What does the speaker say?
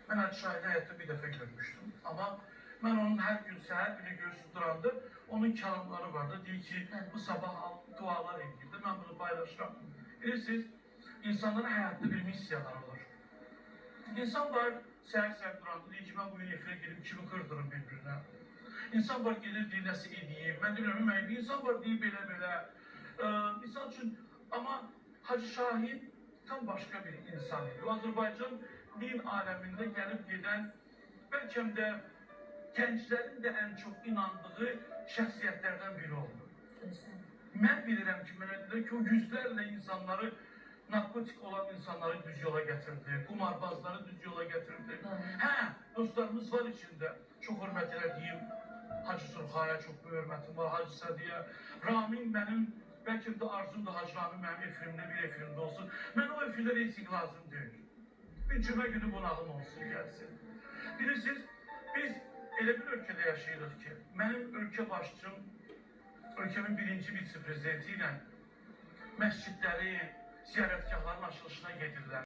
Ben Hacı Şahini həyatda bir dəfə görmüşdüm. Amma mən onun hər gün səhər biri göğsü duranda onun kəlamları vardı. Deyir ki, bu sabah dualar edirdi. Mən bunu paylaşıram. Bilirsiniz, insanların həyatda bir missiyalar olur. İnsan var, səhər duranda deyir ki, mən bugün efirə gedib kimi qırdırım bir-birinə. İnsan var, gelir deyir, nəsə edeyim. Mən deyirəm, bir insan var, deyir belə-belə. Misal üçün, amma Hacı Şahin tam başqa bir insan idi. O Azərbaycan din aləmində gəlib gedən, bəlkə də gənclərin də ən çox inandığı şəxsiyyətlərdən biri oldu. Mən bilirəm ki, mənə deyir ki, o yüzlərlə insanları, narkotik olan insanları düz yola gətirdi, qumarbazları düz yola gətirdi. Hə, dostlarımız var içində. Çox hörmət elədiyim Hacı Surxaya çox böyük hörmətim var, Hacı Sədiyə. Ramin mənim, bəlkə də arzumdur Hacı Ramin mənim efirimdə, bir efirimdə olsun. Mən o efirlər heç lazım deyil. Bir cümə günü qonağım olsun, gəlsin. Bilirsiniz, biz elə bir ölkədə yaşayırıq ki, mənim ölkə başçım, ölkəmin birinci vitse-prezidenti ilə məscidlərin, ziyarətgahların açılışına gedirlər.